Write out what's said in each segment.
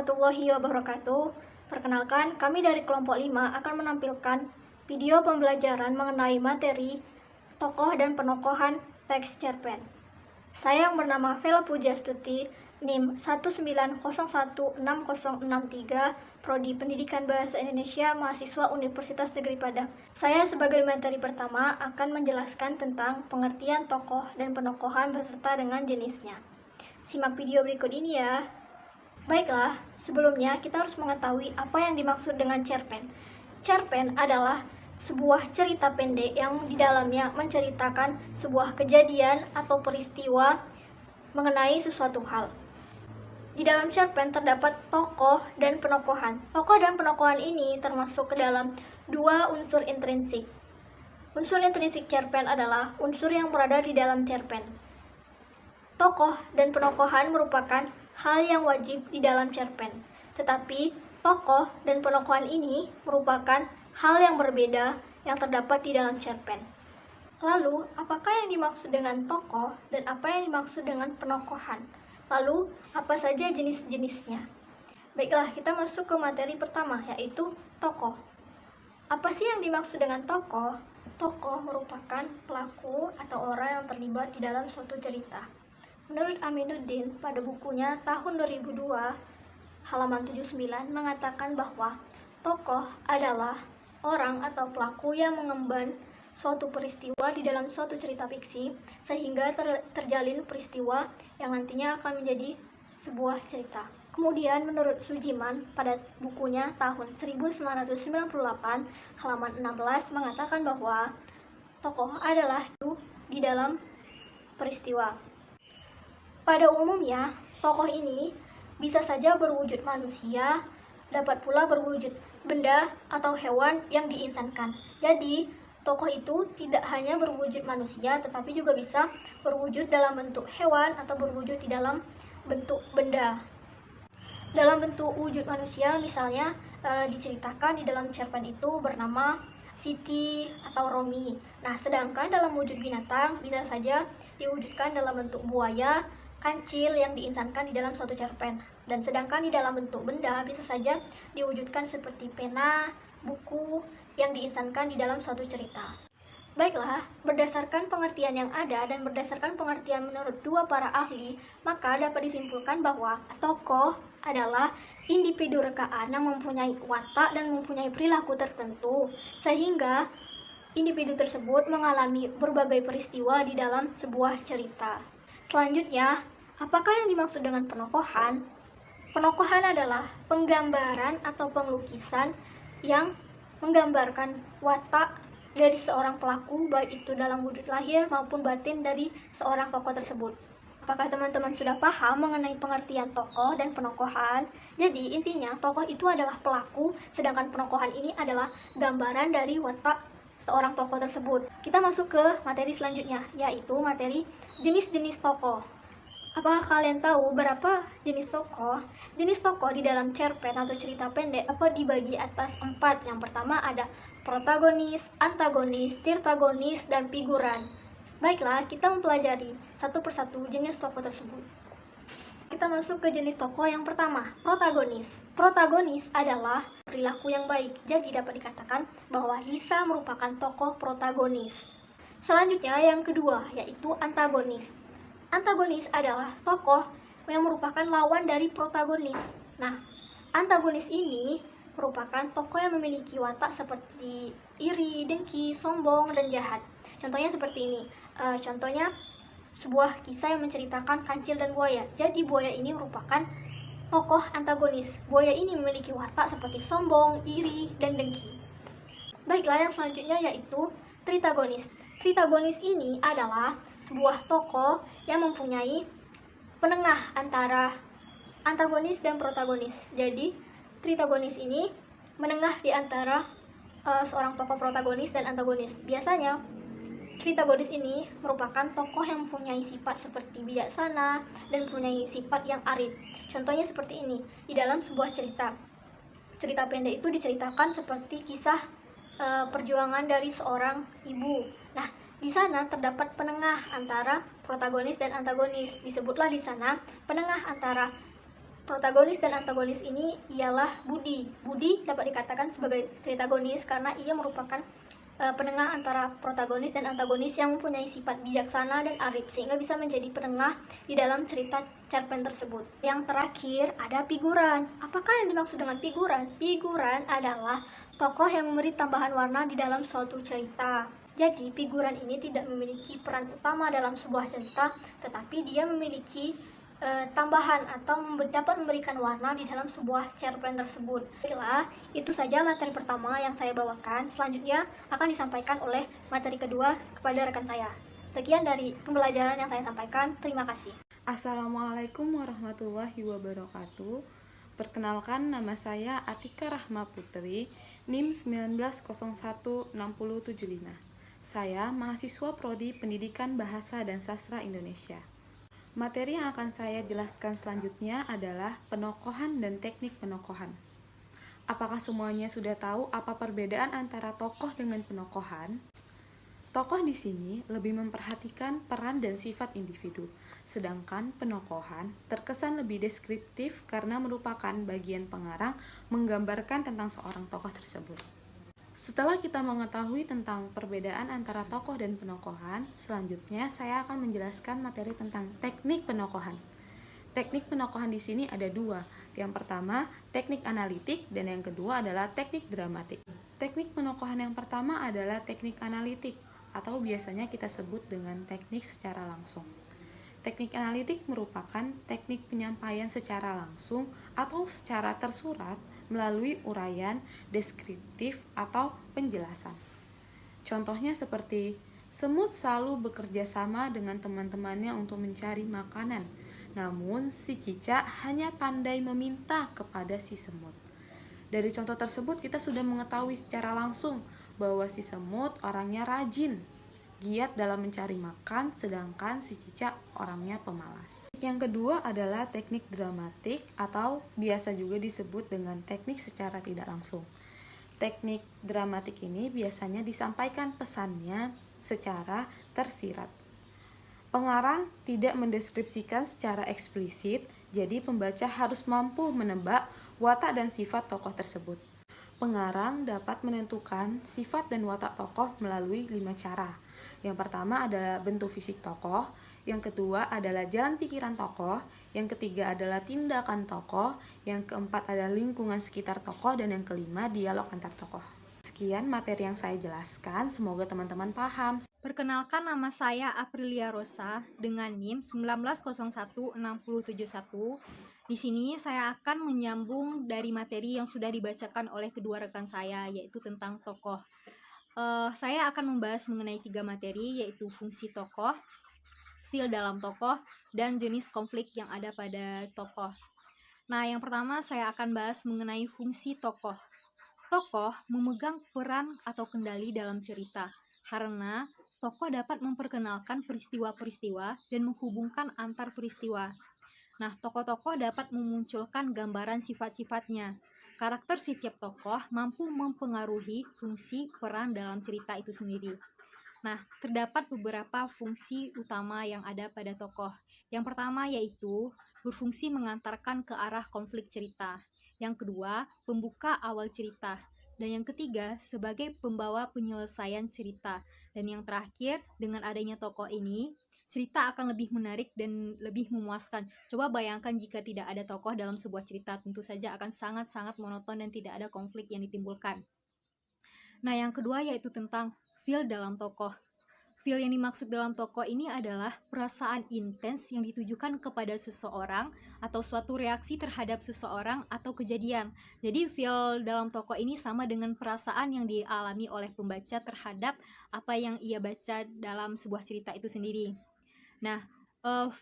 warahmatullahi wabarakatuh. Perkenalkan, kami dari kelompok 5 akan menampilkan video pembelajaran mengenai materi tokoh dan penokohan teks cerpen. Saya yang bernama Vela Pujastuti, NIM 1901663, Prodi Pendidikan Bahasa Indonesia, mahasiswa Universitas Negeri Padang. Saya sebagai materi pertama akan menjelaskan tentang pengertian tokoh dan penokohan beserta dengan jenisnya. Simak video berikut ini ya. Baiklah, sebelumnya kita harus mengetahui apa yang dimaksud dengan cerpen. Cerpen adalah sebuah cerita pendek yang di dalamnya menceritakan sebuah kejadian atau peristiwa mengenai sesuatu hal. Di dalam cerpen terdapat tokoh dan penokohan. Tokoh dan penokohan ini termasuk ke dalam dua unsur intrinsik. Unsur intrinsik cerpen adalah unsur yang berada di dalam cerpen. Tokoh dan penokohan merupakan hal yang wajib di dalam cerpen, tetapi tokoh dan penokohan ini merupakan hal yang berbeda yang terdapat di dalam cerpen. Lalu, apakah yang dimaksud dengan tokoh dan apa yang dimaksud dengan penokohan? Lalu, apa saja jenis-jenisnya? Baiklah, kita masuk ke materi pertama, yaitu tokoh. Apa sih yang dimaksud dengan tokoh? Tokoh merupakan pelaku atau orang yang terlibat di dalam suatu cerita. Menurut Aminuddin, pada bukunya tahun 2002, halaman 79, mengatakan bahwa tokoh adalah orang atau pelaku yang mengemban suatu peristiwa di dalam suatu cerita fiksi, sehingga terjalin peristiwa yang nantinya akan menjadi sebuah cerita. Kemudian menurut Sujiman, pada bukunya tahun 1998, halaman 16, mengatakan bahwa tokoh adalah di dalam peristiwa. Pada umumnya, tokoh ini bisa saja berwujud manusia, dapat pula berwujud benda atau hewan yang diinsankan. Jadi, tokoh itu tidak hanya berwujud manusia, tetapi juga bisa berwujud dalam bentuk hewan atau berwujud di dalam bentuk benda. Dalam bentuk wujud manusia, misalnya diceritakan di dalam cerpen itu bernama Siti atau Romi. Nah, sedangkan dalam wujud binatang bisa saja diwujudkan dalam bentuk buaya, kancil yang diinsankan di dalam suatu cerpen. Dan sedangkan di dalam bentuk benda bisa saja diwujudkan seperti pena, buku yang diinsankan di dalam suatu cerita. Baiklah, berdasarkan pengertian yang ada dan berdasarkan pengertian menurut dua para ahli, maka dapat disimpulkan bahwa tokoh adalah individu rekaan yang mempunyai watak dan mempunyai perilaku tertentu, sehingga individu tersebut mengalami berbagai peristiwa di dalam sebuah cerita. Selanjutnya, apakah yang dimaksud dengan penokohan? Penokohan adalah penggambaran atau pengelukisan yang menggambarkan watak dari seorang pelaku, baik itu dalam wujud lahir maupun batin dari seorang tokoh tersebut. Apakah teman-teman sudah paham mengenai pengertian tokoh dan penokohan? Jadi, intinya tokoh itu adalah pelaku, sedangkan penokohan ini adalah gambaran dari watak seorang tokoh tersebut. Kita masuk ke materi selanjutnya, yaitu materi jenis-jenis tokoh. Apakah kalian tahu berapa jenis tokoh? Jenis tokoh di dalam cerpen atau cerita pendek dapat dibagi atas 4. Yang pertama ada protagonis, antagonis, tirtagonis, dan figuran. Baiklah, kita mempelajari satu persatu jenis tokoh tersebut. Kita masuk ke jenis tokoh yang pertama, protagonis. Protagonis adalah perilaku yang baik, jadi dapat dikatakan bahwa Lisa merupakan tokoh protagonis. Selanjutnya yang kedua, yaitu antagonis. Antagonis adalah tokoh yang merupakan lawan dari protagonis. Nah, antagonis ini merupakan tokoh yang memiliki watak seperti iri, dengki, sombong, dan jahat. Contohnya seperti ini. Contohnya sebuah kisah yang menceritakan kancil dan buaya. Jadi buaya ini merupakan tokoh antagonis. Buaya ini memiliki watak seperti sombong, iri, dan dengki. Baiklah, yang selanjutnya yaitu tritagonis. Tritagonis ini adalah sebuah tokoh yang mempunyai penengah antara antagonis dan protagonis. Jadi, tritagonis ini menengah di antara seorang tokoh protagonis dan antagonis. Biasanya, tritagonis ini merupakan tokoh yang mempunyai sifat seperti bijaksana dan mempunyai sifat yang arif. Contohnya seperti ini, di dalam sebuah cerita pendek itu diceritakan seperti kisah perjuangan dari seorang ibu. Nah, di sana terdapat penengah antara protagonis dan antagonis. Disebutlah di sana penengah antara Protagonis dan antagonis ini ialah Budi. Budi dapat dikatakan sebagai tritagonis karena ia merupakan penengah antara protagonis dan antagonis yang mempunyai sifat bijaksana dan arif sehingga bisa menjadi penengah di dalam cerita cerpen tersebut. Yang terakhir ada figuran. Apakah yang dimaksud dengan figuran? Figuran adalah tokoh yang memberi tambahan warna di dalam suatu cerita. Jadi figuran ini tidak memiliki peran utama dalam sebuah cerita, tetapi dia memiliki tambahan atau dapat memberikan warna di dalam sebuah cerpen tersebut. Baiklah, itu saja materi pertama yang saya bawakan. Selanjutnya akan disampaikan oleh materi kedua kepada rekan saya. Sekian dari pembelajaran yang saya sampaikan. Terima kasih. Assalamualaikum warahmatullahi wabarakatuh. Perkenalkan, nama saya Atika Rahma Putri, NIM 19016075. Saya mahasiswa Prodi Pendidikan Bahasa dan Sastra Indonesia. Materi yang akan saya jelaskan selanjutnya adalah penokohan dan teknik penokohan. Apakah semuanya sudah tahu apa perbedaan antara tokoh dengan penokohan? Tokoh di sini lebih memperhatikan peran dan sifat individu, sedangkan penokohan terkesan lebih deskriptif karena merupakan bagian pengarang menggambarkan tentang seorang tokoh tersebut. Setelah kita mengetahui tentang perbedaan antara tokoh dan penokohan, selanjutnya saya akan menjelaskan materi tentang teknik penokohan. Teknik penokohan di sini ada dua. Yang pertama, teknik analitik, dan yang kedua adalah teknik dramatik. Teknik penokohan yang pertama adalah teknik analitik, atau biasanya kita sebut dengan teknik secara langsung. Teknik analitik merupakan teknik penyampaian secara langsung atau secara tersurat melalui uraian, deskriptif, atau penjelasan. Contohnya seperti, semut selalu bekerja sama dengan teman-temannya untuk mencari makanan, namun si cicak hanya pandai meminta kepada si semut. Dari contoh tersebut kita sudah mengetahui secara langsung bahwa si semut orangnya rajin, giat dalam mencari makan, sedangkan si cicak orangnya pemalas. Yang kedua adalah teknik dramatik atau biasa juga disebut dengan teknik secara tidak langsung. Teknik dramatik ini biasanya disampaikan pesannya secara tersirat. Pengarang tidak mendeskripsikan secara eksplisit, jadi pembaca harus mampu menebak watak dan sifat tokoh tersebut. Pengarang dapat menentukan sifat dan watak tokoh melalui 5 cara. Yang pertama adalah bentuk fisik tokoh, yang kedua adalah jalan pikiran tokoh, yang ketiga adalah tindakan tokoh, yang keempat adalah lingkungan sekitar tokoh, dan yang kelima dialog antar tokoh. Sekian materi yang saya jelaskan, semoga teman-teman paham. Perkenalkan, nama saya Aprilia Rosa dengan NIM 19016071. Di sini saya akan menyambung dari materi yang sudah dibacakan oleh kedua rekan saya, yaitu tentang tokoh. Saya akan membahas mengenai 3 materi, yaitu fungsi tokoh, feel dalam tokoh, dan jenis konflik yang ada pada tokoh. Nah, yang pertama saya akan bahas mengenai fungsi tokoh. Tokoh memegang peran atau kendali dalam cerita, karena tokoh dapat memperkenalkan peristiwa-peristiwa dan menghubungkan antar peristiwa. Nah, tokoh-tokoh dapat memunculkan gambaran sifat-sifatnya. Karakter setiap tokoh mampu mempengaruhi fungsi peran dalam cerita itu sendiri. Nah, terdapat beberapa fungsi utama yang ada pada tokoh. Yang pertama yaitu berfungsi mengantarkan ke arah konflik cerita. Yang kedua, pembuka awal cerita. Dan yang ketiga, sebagai pembawa penyelesaian cerita. Dan yang terakhir, dengan adanya tokoh ini, cerita akan lebih menarik dan lebih memuaskan. Coba bayangkan jika tidak ada tokoh dalam sebuah cerita, tentu saja akan sangat-sangat monoton dan tidak ada konflik yang ditimbulkan. Nah, yang kedua yaitu tentang feel dalam tokoh. Feel yang dimaksud dalam tokoh ini adalah perasaan intens yang ditujukan kepada seseorang atau suatu reaksi terhadap seseorang atau kejadian. Jadi feel dalam tokoh ini sama dengan perasaan yang dialami oleh pembaca terhadap apa yang ia baca dalam sebuah cerita itu sendiri. Nah,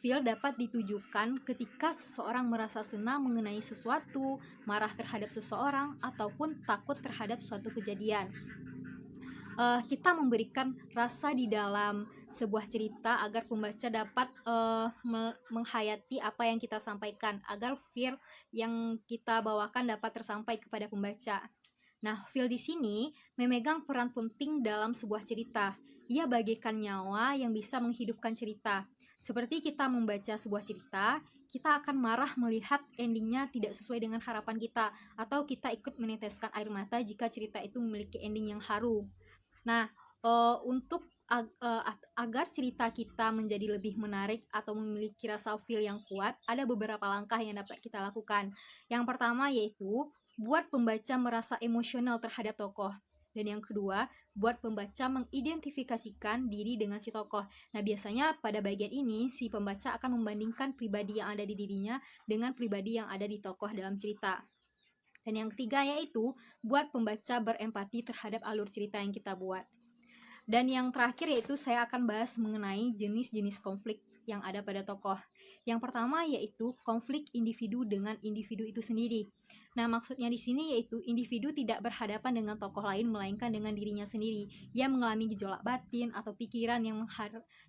feel dapat ditujukan ketika seseorang merasa senang mengenai sesuatu, marah terhadap seseorang, ataupun takut terhadap suatu kejadian. Kita memberikan rasa di dalam sebuah cerita agar pembaca dapat menghayati apa yang kita sampaikan, agar feel yang kita bawakan dapat tersampai kepada pembaca. Nah, feel di sini memegang peran penting dalam sebuah cerita. Ia bagaikan nyawa yang bisa menghidupkan cerita. Seperti kita membaca sebuah cerita, kita akan marah melihat endingnya tidak sesuai dengan harapan kita, atau kita ikut meneteskan air mata jika cerita itu memiliki ending yang haru. Nah, untuk agar cerita kita menjadi lebih menarik atau memiliki rasa feel yang kuat, ada beberapa langkah yang dapat kita lakukan. Yang pertama yaitu buat pembaca merasa emosional terhadap tokoh. Dan yang kedua, buat pembaca mengidentifikasikan diri dengan si tokoh. Nah, biasanya pada bagian ini, si pembaca akan membandingkan pribadi yang ada di dirinya dengan pribadi yang ada di tokoh dalam cerita. Dan yang ketiga yaitu buat pembaca berempati terhadap alur cerita yang kita buat. Dan yang terakhir yaitu saya akan bahas mengenai jenis-jenis konflik yang ada pada tokoh. Yang pertama yaitu konflik individu dengan individu itu sendiri. Nah, maksudnya di sini yaitu individu tidak berhadapan dengan tokoh lain melainkan dengan dirinya sendiri. Ia mengalami gejolak batin atau pikiran yang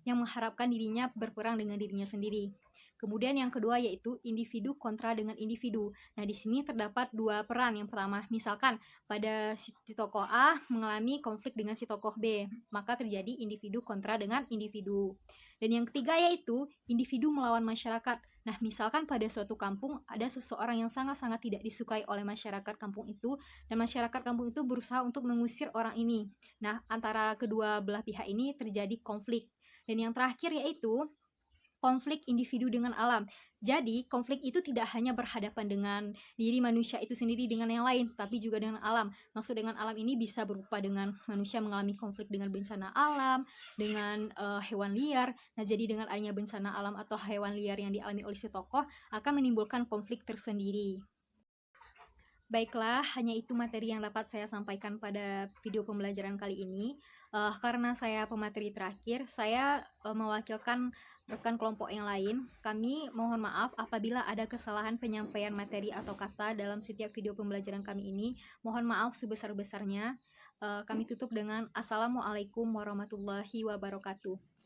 mengharapkan dirinya berperang dengan dirinya sendiri. Kemudian yang kedua yaitu individu kontra dengan individu. Nah, di sini terdapat dua peran. Yang pertama, misalkan pada si tokoh A mengalami konflik dengan si tokoh B, maka terjadi individu kontra dengan individu. Dan yang ketiga yaitu individu melawan masyarakat. Nah, misalkan pada suatu kampung ada seseorang yang sangat-sangat tidak disukai oleh masyarakat kampung itu, dan masyarakat kampung itu berusaha untuk mengusir orang ini. Nah, antara kedua belah pihak ini terjadi konflik. Dan yang terakhir yaitu konflik individu dengan alam. Jadi, konflik itu tidak hanya berhadapan dengan diri manusia itu sendiri dengan yang lain, tapi juga dengan alam. Maksud dengan alam ini bisa berupa dengan manusia mengalami konflik dengan bencana alam, dengan hewan liar. Nah, jadi dengan adanya bencana alam atau hewan liar yang dialami oleh si tokoh akan menimbulkan konflik tersendiri. Baiklah, hanya itu materi yang dapat saya sampaikan pada video pembelajaran kali ini. Karena saya pemateri terakhir, saya mewakilkan rekan kelompok yang lain. Kami mohon maaf apabila ada kesalahan penyampaian materi atau kata dalam setiap video pembelajaran kami ini. Mohon maaf sebesar-besarnya. Kami tutup dengan Assalamualaikum warahmatullahi wabarakatuh.